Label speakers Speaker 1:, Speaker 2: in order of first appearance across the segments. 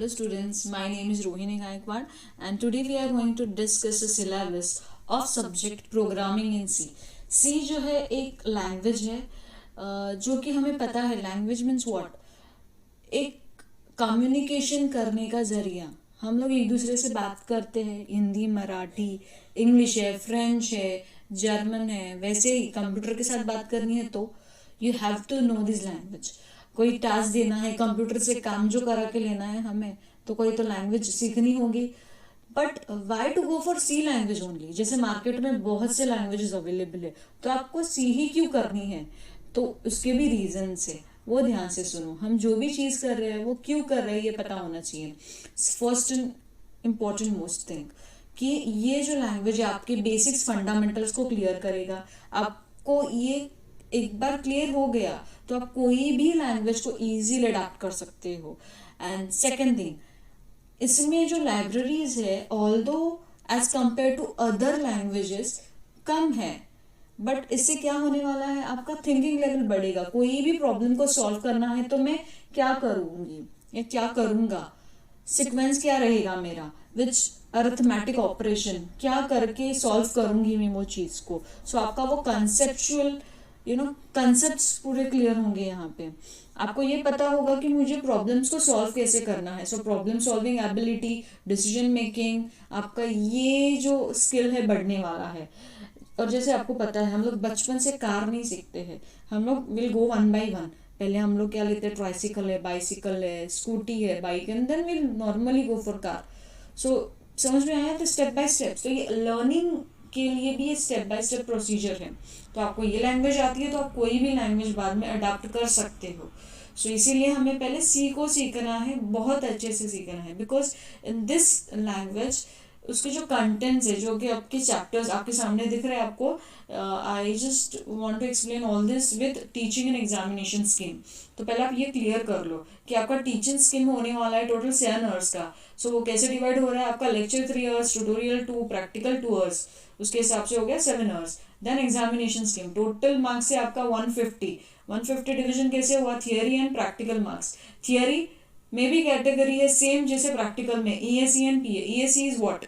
Speaker 1: Hello students, my name is Rohini Gaikwad and today we are going to discuss a syllabus of subject programming in C. C जो है एक language है जो कि हमें पता है लैंग्वेज मीन्स व्हाट, एक कम्युनिकेशन करने का जरिया। हम लोग एक दूसरे से बात करते हैं, हिंदी, मराठी, इंग्लिश है, फ्रेंच है, जर्मन है, वैसे ही कंप्यूटर के साथ बात करनी है तो you have to know this language. कोई टास्क देना है, कंप्यूटर से काम जो करा के लेना है हमें, तो कोई तो लैंग्वेज सीखनी होगी। But why to go for C language only? जैसे मार्केट में बहुत से लैंग्वेजेस अवेलेबल है, तो आपको सी ही क्यों करनी है? तो उसके भी रीजन है, वो ध्यान से सुनो। हम जो भी चीज कर रहे हैं वो क्यों कर रहे हैं ये पता होना चाहिए। First and important most thing कि ये जो लैंग्वेज है आपके बेसिक्स फंडामेंटल्स को क्लियर करेगा। आपको ये एक बार क्लियर हो गया तो आप कोई भी लैंग्वेज को इजीली अडॉप्ट कर सकते हो। एंड सेकेंड थिंग, इसमें जो लाइब्रेरीज है although as compared to other languages कम है, बट इससे क्या होने वाला है, आपका थिंकिंग लेवल बढ़ेगा। कोई भी प्रॉब्लम को सॉल्व करना है तो मैं क्या करूंगी या क्या करूंगा, सीक्वेंस क्या रहेगा मेरा, विच अरिथमेटिक ऑपरेशन क्या करके सॉल्व करूंगी मैं वो चीज को। सो आपका वो कंसेप्चुअल कंसेप्ट्स पूरे क्लियर होंगे। यहाँ पे आपको ये पता होगा कि मुझे प्रॉब्लम्स को सॉल्व कैसे करना है। So problem solving ability, decision making, आपका ये जो स्किल है बढ़ने वाला है। और जैसे आपको पता है हम लोग बचपन से कार नहीं सीखते हैं, हम लोग will go one by one. पहले हम लोग क्या लेते हैं, ट्राइसिकल है, बाइसिकल है, स्कूटी है, bike, and then will normally go for car. So समझ में आया? तो स्टेप बाय स्टेप, तो ये लर्निंग के लिए भी ये स्टेप बाय स्टेप प्रोसीजर है। तो आपको ये लैंग्वेज आती है तो आप कोई भी लैंग्वेज बाद में अडाप्ट कर सकते हो। सो इसीलिए हमें पहले सी को सीखना है, बहुत अच्छे से सीखना है, बिकॉज इन दिस लैंग्वेज उसके जो कंटेंट्स है, जो कि आपके चैप्टर्स आपके सामने दिख रहे हैं आपको, I just want to explain all this with teaching and examination scheme. तो पहले आप ये क्लियर कर लो कि आपका टीचिंग स्कीम होने वाला है टोटल 7 आवर्स का। सो वो कैसे डिवाइड हो रहा है, आपका lecture 3 hours, tutorial 2, practical 2 hours, उसके हिसाब से हो गया 7 hours. Then examination scheme, total marks से आपका 150 डिवीजन कैसे हुआ, theory and practical marks. Theory में भी कैटेगरी है सेम जैसे प्रैक्टिकल में, ESE and PA. ESE is what,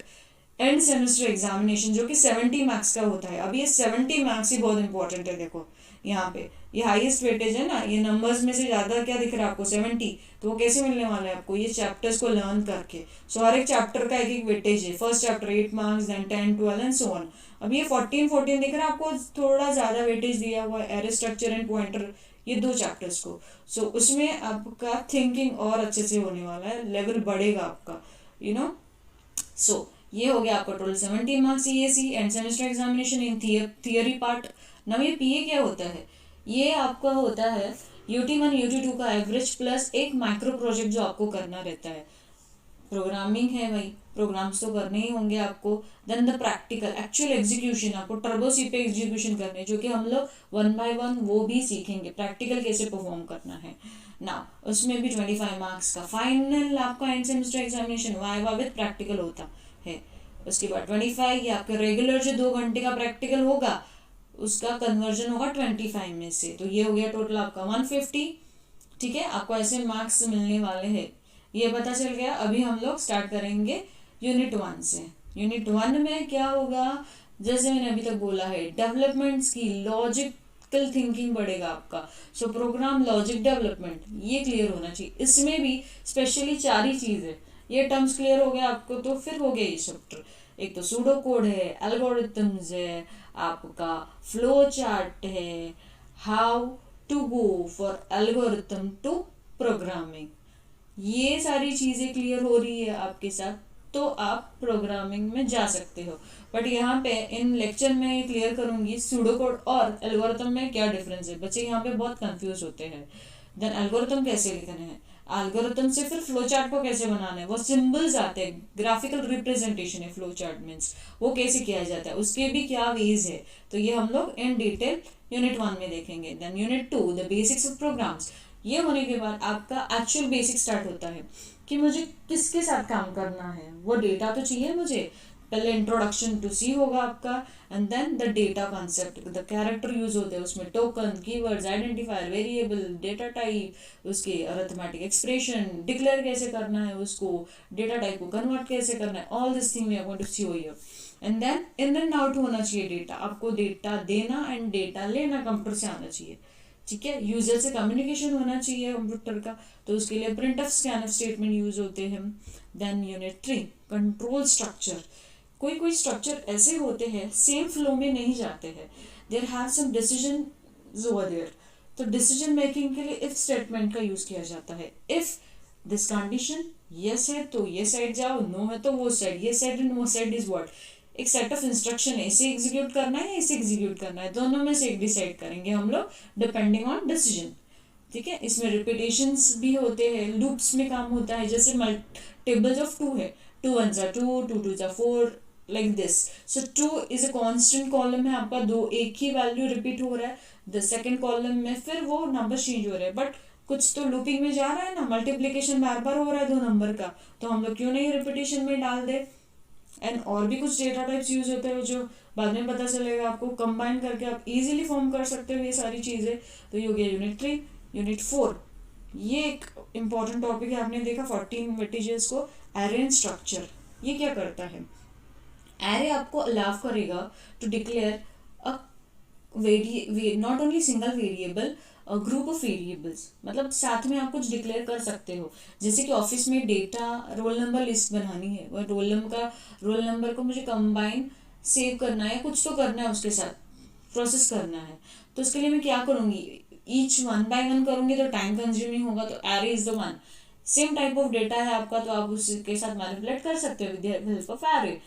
Speaker 1: end semester examination, जो कि 70 मार्क्स का होता है। अब ये 70 मार्क्स ही बहुत इंपॉर्टेंट है। देखो यहाँ पे ये हाईएस्ट वेटेज है ना, ये नंबर्स में से ज्यादा क्या दिख रहा है आपको, 70। तो वो कैसे मिलने वाला है आपको, ये चैप्टर्स को लर्न करके। सो हर एक चैप्टर का एक एक वेटेज है। First chapter 8 marks, then 10, 12 and so on. अब ये 14 दिख रहा है आपको, थोड़ा ज्यादा वेटेज दिया हुआ है, एरे स्ट्रक्चर एंड पॉइंटर, ये 2 चैप्टर्स को। सो उसमें आपका थिंकिंग और अच्छे से होने वाला है, लेवल बढ़ेगा आपका, यू नो। सो ये हो गया आपका total 70 marks ESE and semester examination in theory part. Now ये पीए क्या होता है, ये आपका होता है UT1 UT2 का एवरेज प्लस एक माइक्रो प्रोजेक्ट जो आपको करना रहता है। प्रोग्रामिंग है भाई, प्रोग्राम्स तो करने ही होंगे आपको। Then the practical actual execution, आपको टर्बो सी पे एग्जीक्यूशन करने, जो कि हम लोग 1 बाय 1 वो भी सीखेंगे, प्रैक्टिकल कैसे परफॉर्म करना है ना। उसमें भी 25 मार्क्स का। फाइनल आपका and semester examination viva with practical होता है। उसके बाद 25 ये आपका रेगुलर जो 2 घंटे का प्रैक्टिकल होगा उसका कन्वर्जन होगा 25 में से। तो ये हो गया टोटल आपका 150। ठीक है, आपको ऐसे मार्क्स मिलने वाले हैं, ये पता चल गया। अभी हम लोग स्टार्ट करेंगे यूनिट 1 से। यूनिट 1 में क्या होगा, जैसे मैंने अभी तक बोला है, डेवलपमेंट्स की लॉजिकल थिंकिंग बढ़ेगा आपका। सो प्रोग्राम लॉजिक डेवलपमेंट ये क्लियर होना चाहिए। इसमें भी स्पेशली 4 ही चीज है। ये टर्म्स क्लियर हो गया आपको तो फिर हो गया ये चैप्टर। एक तो सूडो कोड है, एल्गोरिथम्स है, आपका फ्लो चार्ट है, how to go for algorithm to programming. ये सारी चीजें क्लियर हो रही है आपके साथ तो आप प्रोग्रामिंग में जा सकते हो। बट यहाँ पे इन लेक्चर में क्लियर करूंगी सूडो कोड और एल्गोरिथम में क्या डिफरेंस है। बच्चे यहाँ पे बहुत कंफ्यूज होते हैं। देन एल्गोरिथम कैसे लिखने हैं, एल्गोरिथम से फिर फ्लो चार्ट को कैसे बनाना है, वो सिंबल्स आते हैं, ग्राफिकल रिप्रेजेंटेशन है फ्लो चार्ट मीन्स, वो कैसे किया जाता है, उसके भी क्या वेज है। तो ये हम लोग इन डिटेल यूनिट 1 में देखेंगे। Then unit 2 the basics of programs. ये होने के बाद आपका एक्चुअल बेसिक स्टार्ट होता है कि मुझे किसके साथ काम करना है, वो डेटा तो चाहिए मुझे। पहले इंट्रोडक्शन टू सी होगा आपका, and then the data concept, the character use होते हैं उसमें, token, keywords, identifier, variable, data type, उसके अरिथमेटिक एक्सप्रेशन, डिक्लेयर कैसे करना है उसको, डेटा टाइप को कन्वर्ट कैसे करना है, all this thing we are going to see here. And then in and out होना चाहिए डेटा, आपको डेटा देना एंड डेटा लेना कंप्यूटर से आना चाहिए, ठीक है। यूजर से कम्युनिकेशन होना चाहिए कंप्यूटर का, तो उसके लिए प्रिंटफ स्कैनफ स्टेटमेंट यूज होते हैं। देन यूनिट 3 कंट्रोल स्ट्रक्चर, कोई कोई स्ट्रक्चर ऐसे होते हैं सेम फ्लो में नहीं जाते हैं, there have some decision over there, तो डिसीजन मेकिंग के लिए इफ स्टेटमेंट का यूज किया जाता है। इफ दिस कंडीशन यस है तो ये साइड जाओ, नो है तो वो साइड, ये साइड एंड वो साइड इज व्हाट, एक सेट ऑफ इंस्ट्रक्शन है, इसे एग्जीक्यूट करना है या इसे एग्जीक्यूट करना है, दोनों में से एक डिसाइड करेंगे हम लोग डिपेंडिंग ऑन डिसीजन, ठीक है। इसमें रिपीटेशंस भी होते हैं, लूप्स में काम होता है, जैसे टेबल्स ऑफ 2 है, 2 1 2, 2 2 4, like this. So 2 is a constant column है आपका, दो एक ही वैल्यू रिपीट हो रहा है, द सेकंड कॉलम में फिर वो नंबर चेंज हो रहे हैं, बट कुछ तो लूपिंग में जा रहा है ना, मल्टीप्लीकेशन बार बार हो रहा है 2 नंबर का, तो हम लोग क्यों नहीं रिपीटेशन में डाल दे। एंड और भी कुछ डेटा टाइप्स यूज होते हैं जो बाद में पता चलेगा आपको, कंबाइन करके आप इजीली फॉर्म कर सकते हो ये सारी चीजें। तो ये हो गया यूनिट 3। यूनिट 4 ये एक इंपॉर्टेंट टॉपिक है, आपने देखा 14 वेटेजेस को, एरे एंड स्ट्रक्चर। ये क्या करता है, एरे आपको अलाउ करेगा to declare a not only single variable, group of variables, मतलब साथ में आप कुछ डिक्लेयर कर सकते हो। जैसे कि ऑफिस में डेटा रोल नंबर लिस्ट बनानी है, वह रोल नंबर को मुझे कंबाइन सेव करना है, कुछ तो करना है उसके साथ, प्रोसेस करना है, तो उसके लिए मैं क्या करूँगी, ईच 1 by 1 करूँगी तो टाइम कंज्यूमिंग होगा, तो array is the one. Same type of data है आपका, तो आप उसके साथ मैनिपुलेट कर सकते हो with the help of array.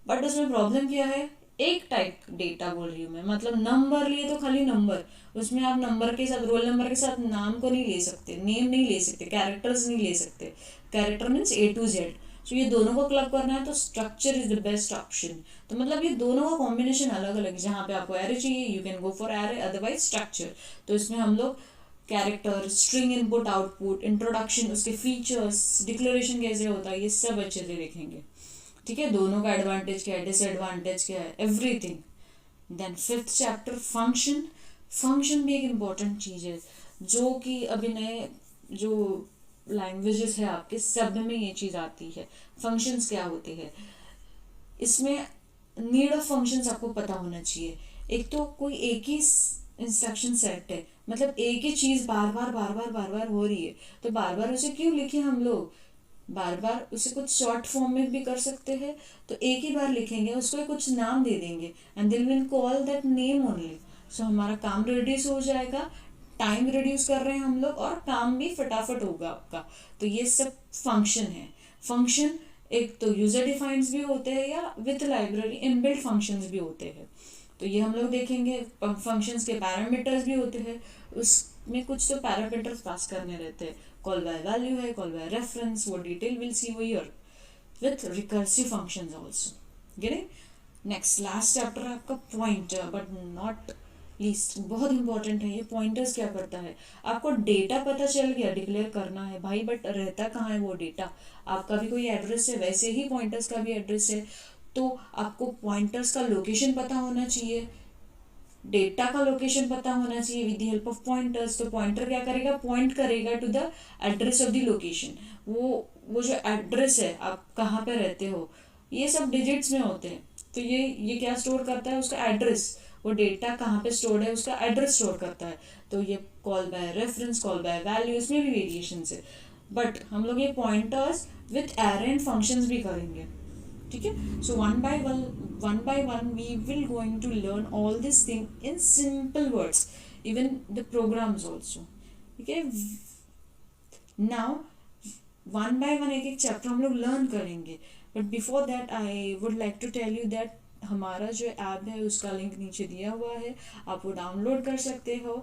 Speaker 1: But उसमें प्रॉब्लम क्या है, एक टाइप डेटा बोल रही हूँ मैं, मतलब नंबर लिए तो खाली नंबर, उसमें आप नंबर के साथ, रोल नंबर के साथ नाम को नहीं ले सकते, नेम नहीं ले सकते, कैरेक्टर्स नहीं ले सकते, character means A to Z। तो ये दोनों को क्लब करना है तो structure is the best option. तो मतलब ये दोनों का कॉम्बिनेशन अलग अलग है, जहाँ पे आपको एरे चाहिए you can go for array, otherwise structure. तो इसमें हम लोग character, string input output, introduction, उसके फीचर्स, डिक्लेरेशन कैसे होता है, ये सब अच्छे से देखेंगे, ठीक है। दोनों का एडवांटेज क्या है, डिसएडवांटेज क्या है, everything. Then 5th chapter function. Function भी एक इम्पॉर्टेंट चीज है, जो कि अभी नए जो लैंग्वेजेस है आपके सब में ये चीज आती है। फंक्शंस क्या होते हैं, इसमें नीड ऑफ फंक्शंस आपको पता होना चाहिए। एक तो कोई एक ही इंस्ट्रक्शन सेट है, मतलब एक ही चीज बार बार हो रही है, तो बार बार उसे क्यों लिखे हम लोग, बार बार उसे कुछ शॉर्ट फॉर्म में भी कर सकते हैं, तो एक ही बार लिखेंगे, उसको कुछ नाम दे देंगे and then will call that name only. So हमारा काम रिड्यूस हो जाएगा, टाइम रिड्यूस कर रहे हैं हम लोग, और काम भी फटाफट होगा आपका। तो ये सब फंक्शन है। फंक्शन एक तो यूजर डिफाइंड भी होते हैं या विथ लाइब्रेरी इनबिल्ट फंक्शंस भी होते हैं, तो ये हम लोग देखेंगे। फंक्शंस के पैरामीटर्स भी होते हैं, उसमें कुछ तो पैरामीटर्स पास करने रहते हैं, कॉल बाय वैल्यू है, कॉल बाय रेफरेंस, वो detail will see here with recursive functions also. Getting next last chapter है आपका पॉइंटर, बट नॉट लीस्ट, बहुत इंपॉर्टेंट है ये। पॉइंटर्स क्या करता है, आपको डेटा पता चल गया, डिक्लेयर करना है भाई, बट रहता कहाँ है वो डेटा, आपका भी कोई एड्रेस है, वैसे ही पॉइंटर्स का भी एड्रेस है, तो आपको पॉइंटर्स का लोकेशन पता होना चाहिए, डेटा का लोकेशन पता होना चाहिए with the help of pointers. तो पॉइंटर क्या करेगा, पॉइंट करेगा to the address of the location. वो जो एड्रेस है, आप कहाँ पे रहते हो, ये सब डिजिट्स में होते हैं, तो ये क्या स्टोर करता है, उसका एड्रेस, वो डेटा कहाँ पे स्टोर्ड है उसका एड्रेस स्टोर करता है। तो ये call by reference, call by value, इसमें भी वेरिएशन है, बट हम लोग ये pointers with array and functions भी करेंगे, ठीक है। So one by one we will going to learn all this thing in simple words, even the programs also, ठीक है। नाउ 1 by 1 एक एक चैप्टर हम लोग लर्न करेंगे, but before that I would like to tell you that हमारा जो app है उसका लिंक नीचे दिया हुआ है, आप वो डाउनलोड कर सकते हो।